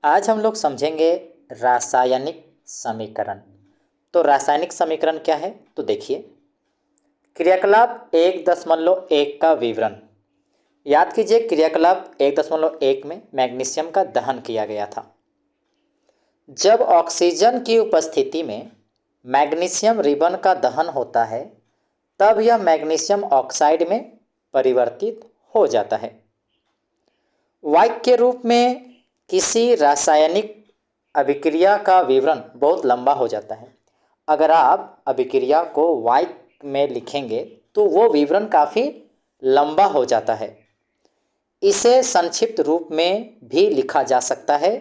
आज हम लोग समझेंगे रासायनिक समीकरण। तो रासायनिक समीकरण क्या है? तो देखिए, क्रियाकलाप 1.1 का विवरण याद कीजिए। क्रियाकलाप 1.1 में मैग्नीशियम का दहन किया गया था। जब ऑक्सीजन की उपस्थिति में मैग्नीशियम रिबन का दहन होता है तब यह मैग्नीशियम ऑक्साइड में परिवर्तित हो जाता है। वायु के रूप में किसी रासायनिक अभिक्रिया का विवरण बहुत लंबा हो जाता है। अगर आप अभिक्रिया को वायु में लिखेंगे तो वो विवरण काफ़ी लंबा हो जाता है। इसे संक्षिप्त रूप में भी लिखा जा सकता है।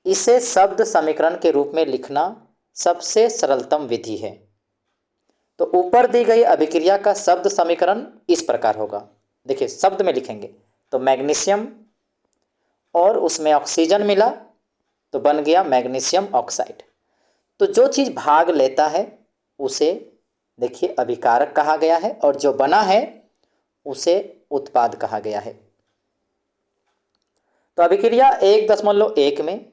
इसे शब्द समीकरण के रूप में लिखना सबसे सरलतम विधि है। तो ऊपर दी गई अभिक्रिया का शब्द समीकरण इस प्रकार होगा। देखिए, शब्द में लिखेंगे तो मैग्नीशियम और उसमें ऑक्सीजन मिला तो बन गया मैग्नीशियम ऑक्साइड। तो जो चीज़ भाग लेता है उसे देखिए अभिकारक कहा गया है और जो बना है उसे उत्पाद कहा गया है। तो अभिक्रिया 1.1 में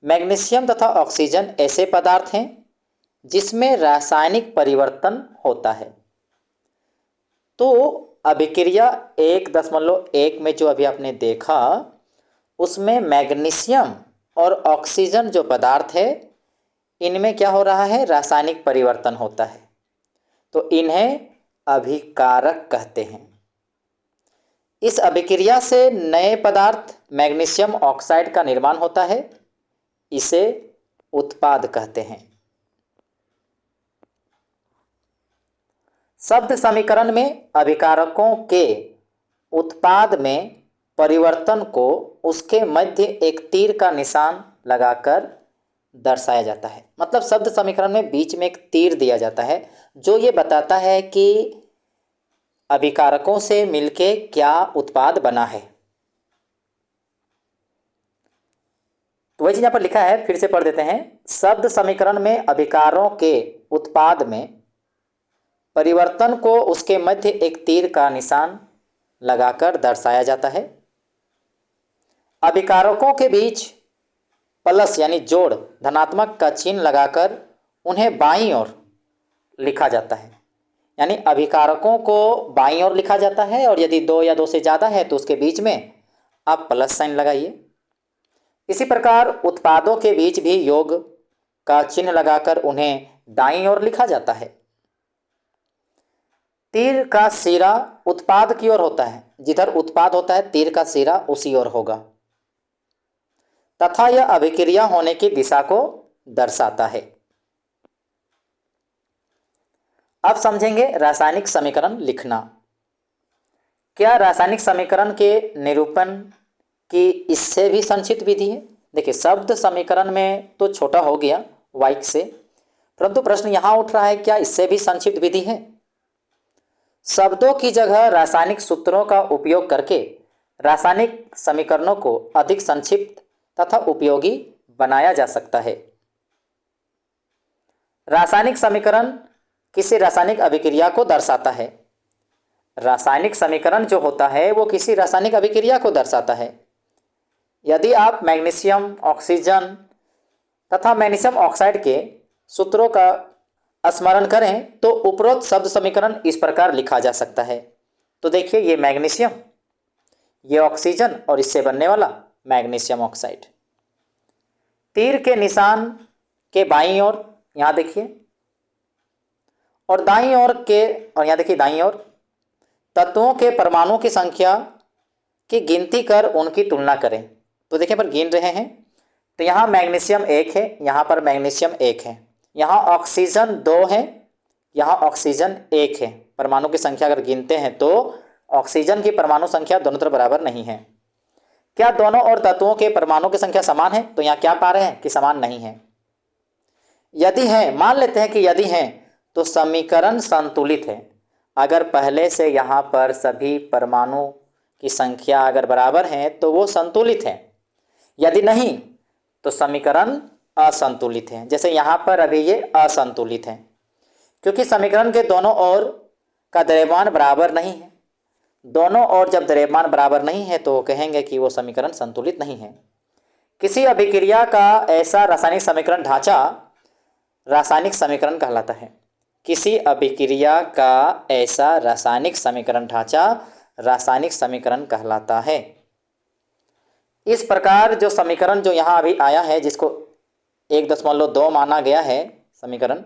मैग्नीशियम तथा ऑक्सीजन ऐसे पदार्थ हैं जिसमें रासायनिक परिवर्तन होता है। तो अभिक्रिया 1.1 में जो अभी आपने देखा उसमें मैग्नीशियम और ऑक्सीजन जो पदार्थ है इनमें क्या हो रहा है? रासायनिक परिवर्तन होता है। तो इन्हें अभिकारक कहते हैं। इस अभिक्रिया से नए पदार्थ मैग्नीशियम ऑक्साइड का निर्माण होता है। इसे उत्पाद कहते हैं। शब्द समीकरण में अभिकारकों के उत्पाद में परिवर्तन को उसके मध्य एक तीर का निशान लगाकर दर्शाया जाता है। मतलब शब्द समीकरण में बीच में एक तीर दिया जाता है जो ये बताता है कि अभिकारकों से मिलके क्या उत्पाद बना है। तो वही चीज यहाँ पर लिखा है, फिर से पढ़ देते हैं। शब्द समीकरण में अभिकारों के उत्पाद में परिवर्तन को उसके मध्य एक तीर का निशान लगाकर दर्शाया जाता है। अभिकारकों के बीच प्लस यानी जोड़ धनात्मक का चिन्ह लगाकर उन्हें बाईं ओर लिखा जाता है। यानी अभिकारकों को बाईं ओर लिखा जाता है और यदि 2 या 2 से ज़्यादा है तो उसके बीच में आप प्लस साइन लगाइए। इसी प्रकार उत्पादों के बीच भी योग का चिन्ह लगाकर उन्हें दाईं ओर लिखा जाता है। तीर का सिरा उत्पाद की ओर होता है। जिधर उत्पाद होता है तीर का सिरा उसी ओर होगा तथा यह अभिक्रिया होने की दिशा को दर्शाता है। अब समझेंगे रासायनिक समीकरण लिखना। क्या रासायनिक समीकरण के निरूपण की इससे भी संक्षिप्त विधि है? देखिए, शब्द समीकरण में तो छोटा हो गया वाक्य से, परंतु प्रश्न यहां उठ रहा है क्या इससे भी संक्षिप्त विधि है? शब्दों की जगह रासायनिक सूत्रों का उपयोग करके रासायनिक समीकरणों को अधिक संक्षिप्त तथा उपयोगी बनाया जा सकता है। रासायनिक समीकरण किसी रासायनिक अभिक्रिया को दर्शाता है। रासायनिक समीकरण जो होता है वो किसी रासायनिक अभिक्रिया को दर्शाता है। यदि आप मैग्नीशियम ऑक्सीजन तथा मैग्नीशियम ऑक्साइड के सूत्रों का स्मरण करें तो उपरोक्त शब्द समीकरण इस प्रकार लिखा जा सकता है। तो देखिए, ये मैग्नीशियम, ये ऑक्सीजन और इससे बनने वाला मैग्नीशियम ऑक्साइड। तीर के निशान के बाईं ओर यहाँ देखिए और दाईं ओर के, और यहाँ देखिए दाईं ओर तत्वों के परमाणु की संख्या की गिनती कर उनकी तुलना करें। तो देखिए पर गिन रहे हैं तो यहाँ मैग्नीशियम 1 है, यहाँ पर मैग्नीशियम 1 है, यहाँ ऑक्सीजन 2 है, यहाँ ऑक्सीजन 1 है। परमाणु की संख्या अगर गिनते हैं तो ऑक्सीजन की परमाणु संख्या दोनों तरफ बराबर नहीं है। क्या दोनों और तत्वों के परमाणु की संख्या समान है? तो यहाँ क्या पा रहे हैं कि समान नहीं है। यदि है, मान लेते हैं कि यदि है तो समीकरण संतुलित है। अगर पहले से यहाँ पर सभी परमाणु की संख्या अगर बराबर है तो वो संतुलित है। यदि नहीं तो समीकरण असंतुलित है। जैसे यहाँ पर अभी ये असंतुलित है क्योंकि समीकरण के दोनों ओर का द्रव्यमान बराबर नहीं है। दोनों ओर जब द्रव्यमान बराबर नहीं है तो कहेंगे कि वो समीकरण संतुलित नहीं है। किसी अभिक्रिया का ऐसा रासायनिक समीकरण ढांचा रासायनिक समीकरण कहलाता है। किसी अभिक्रिया का ऐसा रासायनिक समीकरण ढांचा रासायनिक समीकरण कहलाता है। इस प्रकार जो समीकरण जो यहाँ अभी आया है, जिसको 1.2 माना गया है समीकरण,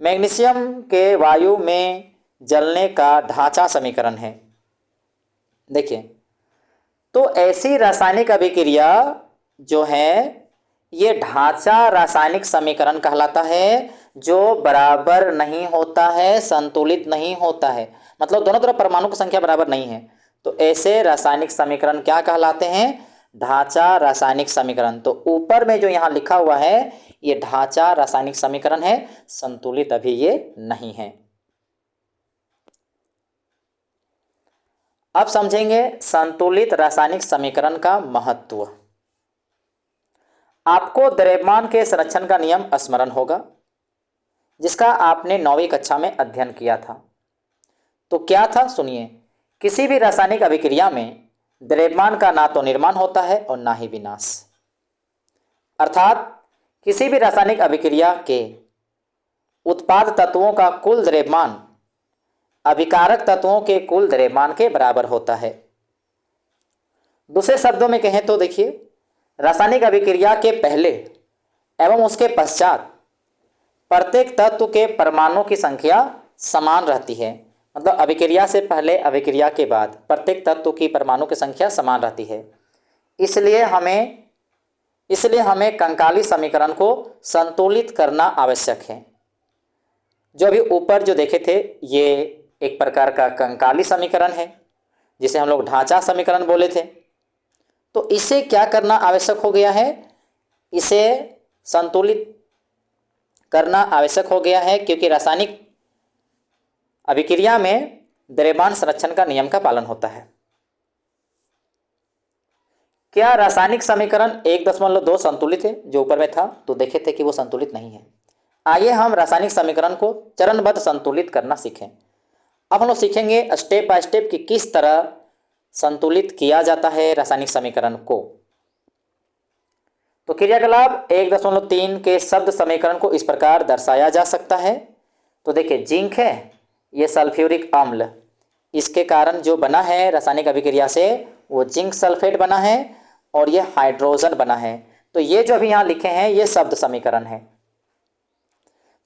मैग्नीशियम के वायु में जलने का ढांचा समीकरण है। देखिए, तो ऐसी रासायनिक अभिक्रिया जो है ये ढांचा रासायनिक समीकरण कहलाता है, जो बराबर नहीं होता है, संतुलित नहीं होता है, मतलब दोनों तरफ परमाणु की संख्या बराबर नहीं है। तो ऐसे रासायनिक समीकरण क्या कहलाते हैं? ढांचा रासायनिक समीकरण। तो ऊपर में जो यहाँ लिखा हुआ है ये ढांचा रासायनिक समीकरण है, संतुलित अभी ये नहीं है। अब समझेंगे संतुलित रासायनिक समीकरण का महत्व। आपको द्रव्यमान के संरक्षण का नियम स्मरण होगा, जिसका आपने 9वीं कक्षा में अध्ययन किया था। तो क्या था सुनिए, किसी भी रासायनिक अभिक्रिया में द्रव्यमान का ना तो निर्माण होता है और ना ही विनाश। अर्थात किसी भी रासायनिक अभिक्रिया के उत्पाद तत्वों का कुल द्रव्यमान अभिकारक तत्वों के कुल द्रव्यमान के बराबर होता है। दूसरे शब्दों में कहें तो देखिए, रासायनिक अभिक्रिया के पहले एवं उसके पश्चात प्रत्येक तत्व के परमाणुओं की संख्या समान रहती है। मतलब अभिक्रिया से पहले अभिक्रिया के बाद प्रत्येक तत्व की परमाणु की संख्या समान रहती है। इसलिए हमें कंकाली समीकरण को संतुलित करना आवश्यक है। जो अभी ऊपर जो देखे थे ये एक प्रकार का कंकाली समीकरण है, जिसे हम लोग ढांचा समीकरण बोले थे। तो इसे क्या करना आवश्यक हो गया है? इसे संतुलित करना आवश्यक हो गया है, क्योंकि रासायनिक अभिक्रिया में द्रव्यमान संरक्षण का नियम का पालन होता है। क्या रासायनिक समीकरण 1.2 संतुलित है? जो ऊपर में था तो देखे थे कि वो संतुलित नहीं है। आइए हम रासायनिक समीकरण को चरणबद्ध संतुलित करना सीखें। अब हम लोग सीखेंगे स्टेप बाय स्टेप कि किस तरह संतुलित किया जाता है रासायनिक समीकरण को। तो क्रियाकलाप 1.3 के शब्द समीकरण को इस प्रकार दर्शाया जा सकता है। तो देखिए, जिंक है, ये सल्फ्यूरिक अम्ल, इसके कारण जो बना है रासायनिक अभिक्रिया से वो जिंक सल्फेट बना है और ये हाइड्रोजन बना है। तो ये जो अभी यहाँ लिखे हैं ये शब्द समीकरण है।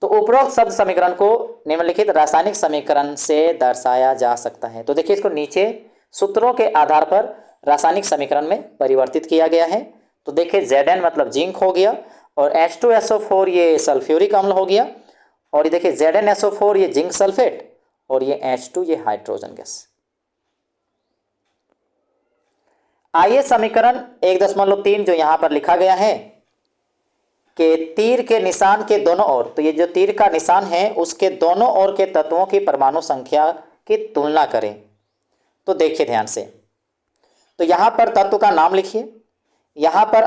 तो उपरोक्त शब्द समीकरण को निम्नलिखित रासायनिक समीकरण से दर्शाया जा सकता है। तो देखिए, इसको नीचे सूत्रों के आधार पर रासायनिक समीकरण में परिवर्तित किया गया है। तो देखिए, Zn मतलब जिंक हो गया और H2SO4 ये सल्फ्यूरिक अम्ल हो गया, और ये देखिए ZnSO4 ये जिंक सल्फेट और ये H2 ये हाइड्रोजन गैस। आइए समीकरण 1.3 जो यहाँ पर लिखा गया है कि तीर के निशान के दोनों ओर, तो ये जो तीर का निशान है उसके दोनों ओर के तत्वों की परमाणु संख्या की तुलना करें। तो देखिए ध्यान से, तो यहाँ पर तत्व का नाम लिखिए, यहाँ पर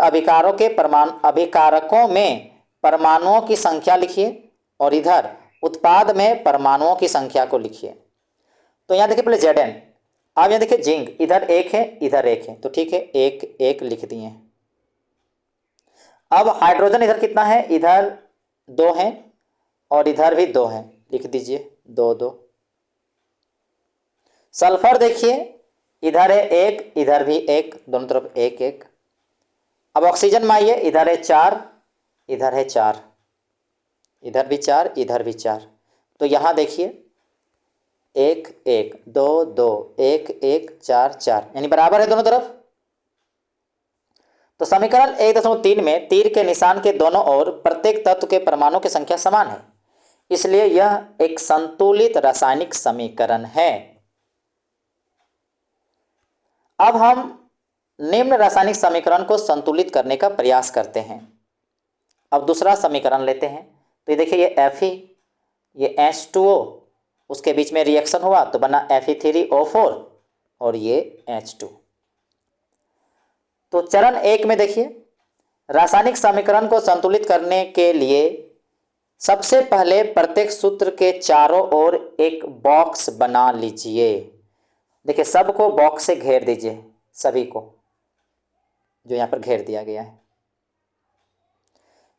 अभिकारकों में परमाणुओं की संख्या लिखिए और इधर उत्पाद में परमाणुओं की संख्या को लिखिए। तो यहाँ देखिए पहले Zn, अब यहाँ देखिए जिंक, इधर एक है इधर एक है, तो ठीक है, एक एक लिख दिए। अब हाइड्रोजन इधर कितना है? इधर 2 है और इधर भी 2 है, लिख दीजिए 2 2। सल्फर देखिए, इधर है 1 इधर भी 1, दोनों तरफ 1 1। अब ऑक्सीजन में आइए, इधर है 4 इधर है 4, इधर भी 4 इधर भी 4। तो यहाँ देखिए 1 1 2 2 1 1 4 4, यानी बराबर है दोनों तरफ। तो समीकरण 1.3 में तीर के निशान के दोनों ओर प्रत्येक तत्व के परमाणु की संख्या समान है, इसलिए यह एक संतुलित रासायनिक समीकरण है। अब हम निम्न रासायनिक समीकरण को संतुलित करने का प्रयास करते हैं। अब दूसरा समीकरण लेते हैं। तो ये देखिए, ये Fe ये H2O, उसके बीच में रिएक्शन हुआ तो बना Fe3O4 और ये H2। तो चरण 1 में देखिए, रासायनिक समीकरण को संतुलित करने के लिए सबसे पहले प्रत्येक सूत्र के चारों ओर एक बॉक्स बना लीजिए। देखिए, सबको बॉक्स से घेर दीजिए, सभी को। जो यहाँ पर घेर दिया गया है।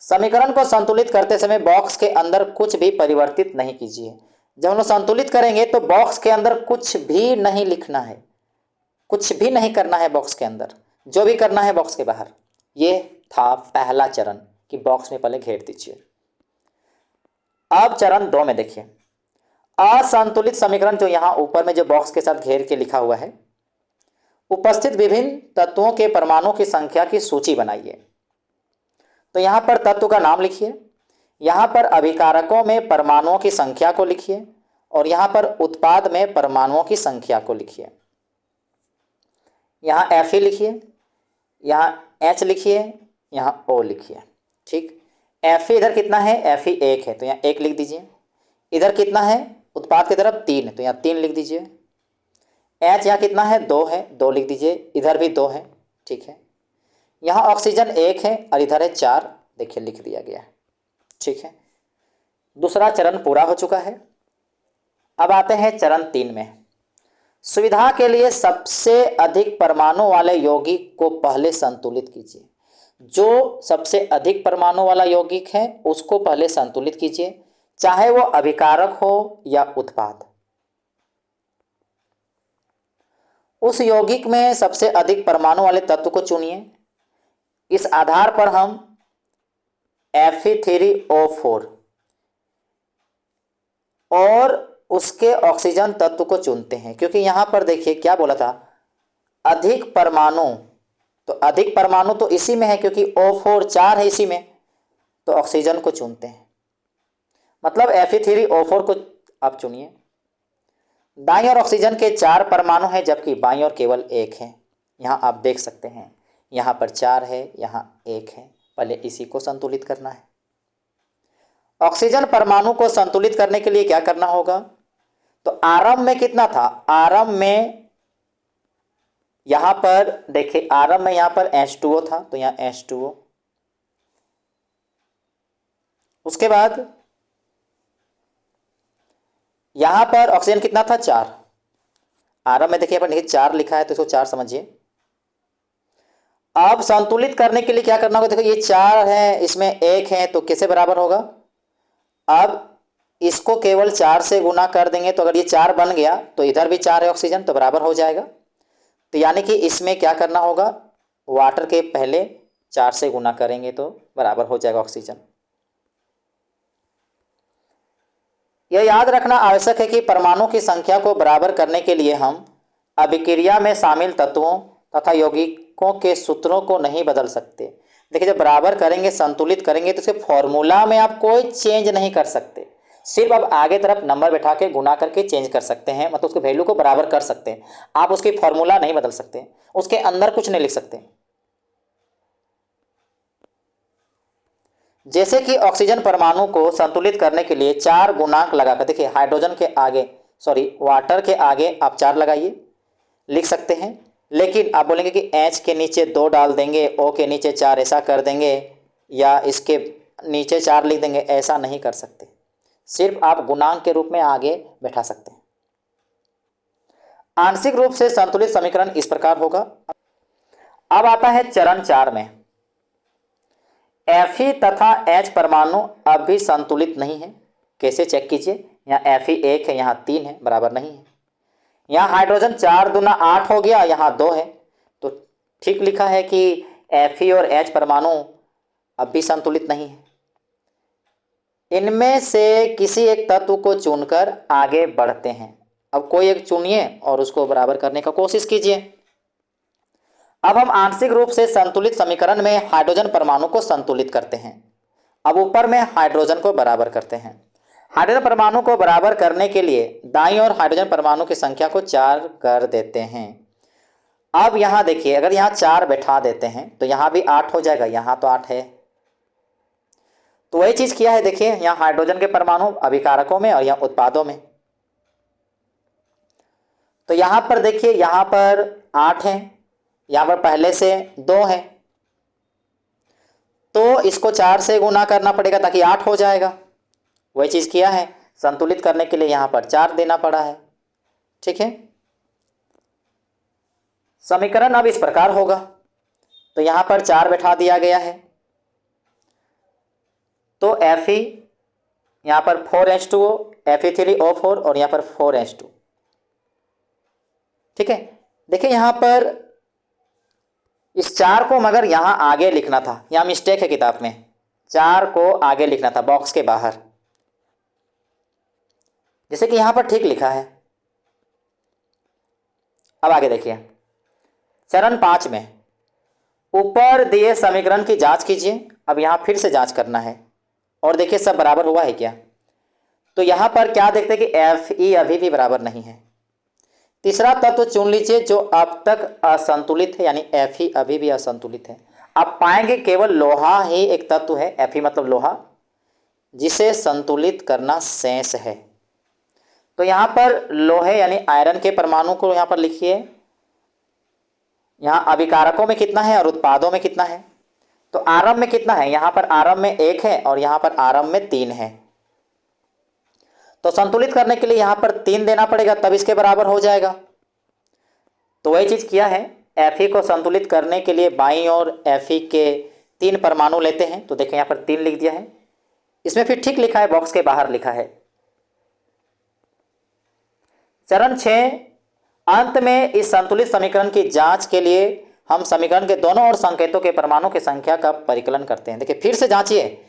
समीकरण को संतुलित करते समय बॉक्स के अंदर कुछ भी परिवर्तित नहीं कीजिए। जब हम लोग संतुलित करेंगे तो बॉक्स के अंदर कुछ भी नहीं लिखना है, कुछ भी नहीं करना है बॉक्स के अंदर, जो भी करना है बॉक्स के बाहर। ये था पहला चरण कि बॉक्स में पहले घेर दीजिए। अब चरण 2 में देखिए, असंतुलित समीकरण जो यहाँ ऊपर में जो बॉक्स के साथ घेर के लिखा हुआ है, उपस्थित विभिन्न तत्वों के परमाणुओं की संख्या की सूची बनाइए। तो यहाँ पर तत्व का नाम लिखिए, यहाँ पर अभिकारकों में परमाणुओं की संख्या को लिखिए और यहाँ पर उत्पाद में परमाणुओं की संख्या को लिखिए। यहाँ Fe लिखिए, यहाँ H लिखिए, यहाँ O लिखिए। ठीक, Fe इधर कितना है, Fe 1 है तो यहाँ 1 लिख दीजिए। इधर कितना है, उत्पाद की तरफ 3 है तो यहाँ 3 लिख दीजिए। H यहाँ कितना है, 2 है, 2 लिख दीजिए। इधर भी 2 है, ठीक है। यहाँ ऑक्सीजन 1 है और इधर है 4, देखिए लिख दिया गया है। ठीक है, दूसरा चरण पूरा हो चुका है। अब आते हैं चरण 3 में। सुविधा के लिए सबसे अधिक परमाणु वाले यौगिक को पहले संतुलित कीजिए। जो सबसे अधिक परमाणु वाला यौगिक है उसको पहले संतुलित कीजिए, चाहे वो अभिकारक हो या उत्पाद। उस यौगिक में सबसे अधिक परमाणु वाले तत्व को चुनिए। इस आधार पर हम Fe3O4 और उसके ऑक्सीजन तत्व को चुनते हैं, क्योंकि यहां पर देखिए क्या बोला था, अधिक परमाणु। तो अधिक परमाणु तो इसी में है क्योंकि O4 4 है इसी में, तो ऑक्सीजन को चुनते हैं। मतलब Fe3O4 को आप चुनिए। दाईं ओर ऑक्सीजन के 4 परमाणु हैं जबकि बाईं ओर केवल 1 है। यहाँ आप देख सकते हैं, यहाँ पर 4 है, यहाँ 1 है। पहले इसी को संतुलित करना है। ऑक्सीजन परमाणु को संतुलित करने के लिए क्या करना होगा, तो आरंभ में कितना था, आरंभ में यहाँ पर देखिए, आरंभ में यहाँ पर H2O था तो यहाँ H2O। उसके बाद यहाँ पर ऑक्सीजन कितना था, 4। आरंभ में देखिए यहाँ पर 4 लिखा है तो इसको 4 समझिए। अब संतुलित करने के लिए क्या करना होगा, देखो ये 4 है, इसमें 1 है तो कैसे बराबर होगा। अब इसको केवल 4 से गुना कर देंगे तो अगर ये 4 बन गया तो इधर भी 4 है ऑक्सीजन तो बराबर हो जाएगा। तो यानी कि इसमें क्या करना होगा, वाटर के पहले 4 से गुना करेंगे तो बराबर हो जाएगा ऑक्सीजन। यह याद रखना आवश्यक है कि परमाणु की संख्या को बराबर करने के लिए हम अभिक्रिया में शामिल तत्वों तथा यौगिकों के सूत्रों को नहीं बदल सकते। देखिए जब बराबर करेंगे, संतुलित करेंगे तो सिर्फ फॉर्मूला में आप कोई चेंज नहीं कर सकते, सिर्फ आप आगे तरफ नंबर बैठा के गुना करके चेंज कर सकते हैं, मतलब उसके वैल्यू को बराबर कर सकते हैं। आप उसकी फॉर्मूला नहीं बदल सकते, उसके अंदर कुछ नहीं लिख सकते। जैसे कि ऑक्सीजन परमाणु को संतुलित करने के लिए 4 गुणांक लगाकर, देखिए हाइड्रोजन के आगे वाटर के आगे आप 4 लगाइए, लिख सकते हैं। लेकिन आप बोलेंगे कि H के नीचे 2 डाल देंगे, O के नीचे 4 ऐसा कर देंगे, या इसके नीचे 4 लिख देंगे, ऐसा नहीं कर सकते। सिर्फ आप गुणांक के रूप में आगे बैठा सकते हैं। आंशिक रूप से संतुलित समीकरण इस प्रकार होगा। अब आता है चरण 4 में। Fe तथा H परमाणु अब भी संतुलित नहीं है। कैसे चेक कीजिए, यहाँ Fe 1 है, यहाँ 3 है, बराबर नहीं है। यहाँ हाइड्रोजन 4 दूना 8 हो गया, यहाँ 2 है, तो ठीक लिखा है कि Fe और H परमाणु अब भी संतुलित नहीं है। इनमें से किसी एक तत्व को चुनकर आगे बढ़ते हैं। अब कोई एक चुनिए और उसको बराबर करने का कोशिश कीजिए। अब हम आंशिक रूप से संतुलित समीकरण में हाइड्रोजन परमाणु को संतुलित करते हैं। अब ऊपर में हाइड्रोजन को बराबर करते हैं। हाइड्रोजन परमाणु को बराबर करने के लिए दाईं ओर हाइड्रोजन परमाणु की संख्या को 4 कर देते हैं। अब यहाँ देखिए, अगर यहाँ 4 बैठा देते हैं तो यहाँ भी 8 हो जाएगा, यहाँ तो 8 है। तो वही चीज़ किया है, देखिए यहाँ हाइड्रोजन के परमाणु अभिकारकों में और यहाँ उत्पादों में। तो यहाँ पर देखिए, यहाँ पर 8 है, यहाँ पर पहले से 2 है, तो इसको 4 से गुना करना पड़ेगा ताकि 8 हो जाएगा। वही चीज़ किया है, संतुलित करने के लिए यहाँ पर 4 देना पड़ा है। ठीक है, समीकरण अब इस प्रकार होगा। तो यहाँ पर 4 बैठा दिया गया है, तो Fe यहाँ पर 4H2O, Fe3O4 और यहाँ पर 4H2। ठीक है, देखिए यहाँ पर इस 4 को मगर यहाँ आगे लिखना था, यहाँ मिस्टेक है किताब में, 4 को आगे लिखना था बॉक्स के बाहर, जैसे कि यहाँ पर ठीक लिखा है। अब आगे देखिए, चरण 5 में ऊपर दिए समीकरण की जांच कीजिए। अब यहाँ फिर से जांच करना है और देखिए सब बराबर हुआ है क्या। तो यहाँ पर क्या देखते हैं कि Fe अभी भी बराबर नहीं है। तीसरा तत्व चुन लीजिए जो अब तक असंतुलित है, यानी Fe अभी भी असंतुलित है। आप पाएंगे केवल लोहा ही एक तत्व है, Fe मतलब लोहा, जिसे संतुलित करना शेष है। तो यहाँ पर लोहे यानी आयरन के परमाणु को यहाँ पर लिखिए। यहाँ अभिकारकों में कितना है और उत्पादों में कितना है। तो आरंभ में कितना है, यहाँ पर आरंभ में 1 है और यहाँ पर आरंभ में 3 है। तो संतुलित करने के लिए यहाँ पर 3 देना पड़ेगा, तब इसके बराबर हो जाएगा। तो वही चीज़ किया है, Fe को संतुलित करने के लिए बाईं ओर Fe के 3 परमाणु लेते हैं। तो देखें यहाँ पर 3 लिख दिया है, इसमें फिर ठीक लिखा है, बॉक्स के बाहर लिखा है। चरण 6, अंत में इस संतुलित समीकरण की जांच के लिए हम समीकरण के दोनों ओर संकेतों के परमाणु की संख्या का परिकलन करते हैं। देखिए फिर से जांचिए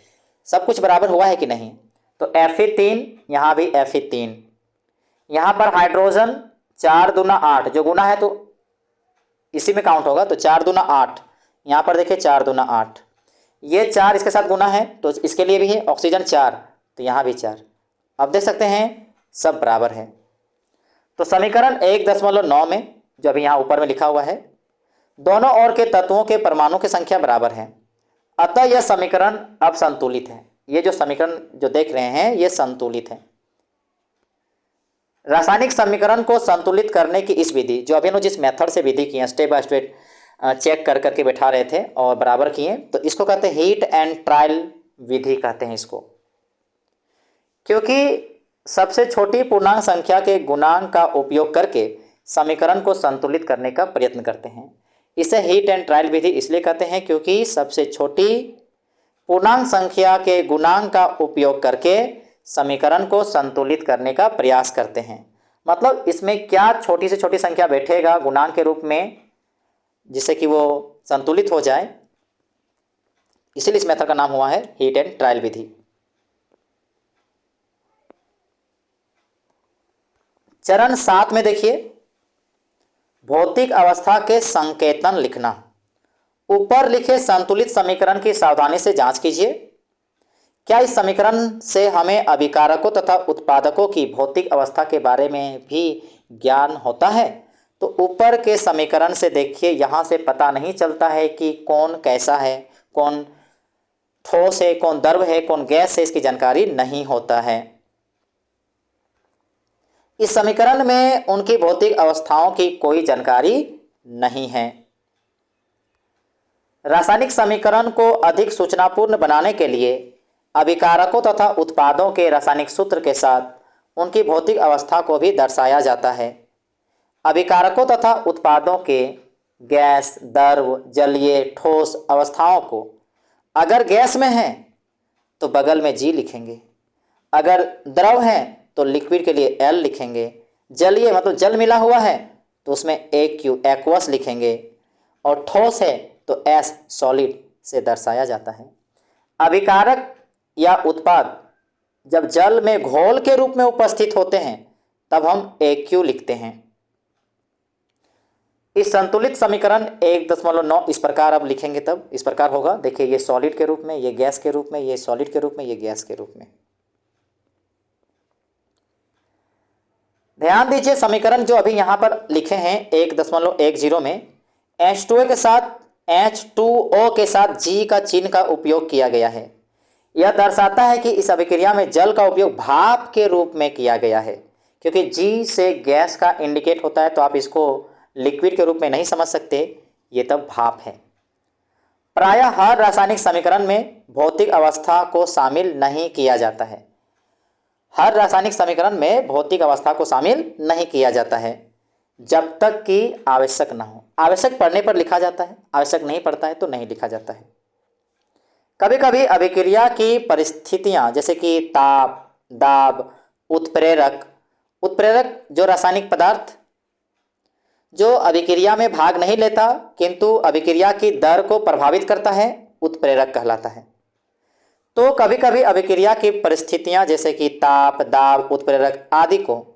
सब कुछ बराबर हुआ है कि नहीं। तो Fe3, यहाँ भी Fe3, यहाँ पर हाइड्रोजन 4 दूना 8, जो गुना है तो इसी में काउंट होगा, तो 4 दूना 8, यहाँ पर देखिए 4 दूना 8, ये 4 इसके साथ गुना है तो इसके लिए भी है। ऑक्सीजन 4, तो यहाँ भी 4। अब देख सकते हैं सब बराबर है। तो समीकरण 1.9 में जो अभी यहाँ ऊपर में लिखा हुआ है, दोनों ओर के तत्वों के परमाणु की संख्या बराबर है, अतः यह समीकरण अब संतुलित है। ये जो समीकरण जो देख रहे हैं ये संतुलित है। रासायनिक समीकरण को संतुलित करने की इस विधि, जो अभी जिस मेथड से विधि की है, स्टेप बाय स्टेप चेक कर करके बैठा रहे थे और बराबर किए, तो इसको कहते हैं हीट एंड ट्रायल विधि कहते हैं इसको। क्योंकि सबसे छोटी पूर्णांक संख्या के गुणांक का उपयोग करके समीकरण को संतुलित करने का प्रयत्न करते हैं। इसे हीट एंड ट्रायल विधि इसलिए कहते हैं क्योंकि सबसे छोटी पूर्णांक संख्या के गुणांक का उपयोग करके समीकरण को संतुलित करने का प्रयास करते हैं। मतलब इसमें क्या छोटी से छोटी संख्या बैठेगा गुणांक के रूप में, जिससे कि वो संतुलित हो जाए, इसीलिए इस मेथड का नाम हुआ है हीट एंड ट्रायल विधि। चरण 7 में देखिए, भौतिक अवस्था के संकेतन लिखना। ऊपर लिखे संतुलित समीकरण की सावधानी से जांच कीजिए। क्या इस समीकरण से हमें अभिकारकों तथा उत्पादकों की भौतिक अवस्था के बारे में भी ज्ञान होता है। तो ऊपर के समीकरण से देखिए, यहाँ से पता नहीं चलता है कि कौन कैसा है, कौन ठोस है, कौन द्रव है, कौन गैस है, इसकी जानकारी नहीं होता है। इस समीकरण में उनकी भौतिक अवस्थाओं की कोई जानकारी नहीं है। रासायनिक समीकरण को अधिक सूचनापूर्ण बनाने के लिए अभिकारकों तथा उत्पादों के रासायनिक सूत्र के साथ उनकी भौतिक अवस्था को भी दर्शाया जाता है। अभिकारकों तथा उत्पादों के गैस, द्रव, जलीय, ठोस अवस्थाओं को अगर गैस में है तो बगल में G लिखेंगे, अगर द्रव है तो लिक्विड के लिए L लिखेंगे, जलीय मतलब जल मिला हुआ है तो उसमें AQ एक्वस लिखेंगे, और ठोस है तो S सॉलिड से दर्शाया जाता है। अभिकारक या उत्पाद जब जल में घोल के रूप में उपस्थित होते हैं तब हम AQ लिखते हैं। इस संतुलित समीकरण 1.9 इस प्रकार अब लिखेंगे तब इस प्रकार होगा। देखिए ये सॉलिड के रूप में, ये गैस के रूप में, ये सॉलिड के रूप में, ये गैस के रूप में। ध्यान दीजिए समीकरण जो अभी यहाँ पर लिखे हैं 1.10 में H2O के साथ G का चिन्ह का उपयोग किया गया है। यह दर्शाता है कि इस अभिक्रिया में जल का उपयोग भाप के रूप में किया गया है। क्योंकि G से गैस का इंडिकेट होता है तो आप इसको लिक्विड के रूप में नहीं समझ सकते, ये तब भाप है। प्रायः हर रासायनिक समीकरण में भौतिक अवस्था को शामिल नहीं किया जाता है। हर रासायनिक समीकरण में भौतिक अवस्था को शामिल नहीं किया जाता है। जब तक कि आवश्यक ना हो। आवश्यक पड़ने पर लिखा जाता है, आवश्यक नहीं पड़ता है तो नहीं लिखा जाता है। कभी कभी अभिक्रिया की परिस्थितियां जैसे कि ताप, दाब, उत्प्रेरक, उत्प्रेरक जो रासायनिक पदार्थ जो अभिक्रिया में भाग नहीं लेता किंतु अभिक्रिया की दर को प्रभावित करता है, उत्प्रेरक कहलाता है। तो कभी कभी अभिक्रिया की परिस्थितियां जैसे कि ताप, दाब, उत्प्रेरक आदि को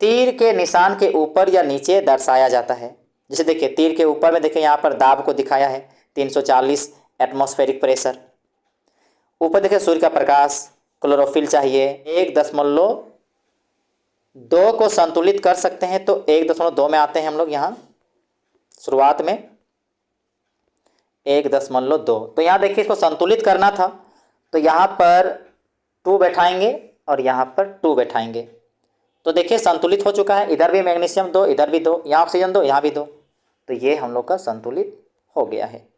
तीर के निशान के ऊपर या नीचे दर्शाया जाता है। जैसे देखिए तीर के ऊपर में देखिए यहाँ पर दाब को दिखाया है 340 एटमॉस्फेरिक प्रेशर। ऊपर देखिए सूर्य का प्रकाश, क्लोरोफिल चाहिए, 1.2 को संतुलित कर सकते हैं तो 1.2 में आते हैं हम लोग यहाँ शुरुआत में 1.2। तो यहाँ देखिए इसको संतुलित करना था तो यहाँ पर 2 बैठाएंगे और यहाँ पर 2 बैठाएंगे तो देखिए संतुलित हो चुका है। इधर भी मैग्नीशियम 2, इधर भी 2, यहाँ ऑक्सीजन 2, यहाँ भी 2, तो ये हम लोग का संतुलित हो गया है।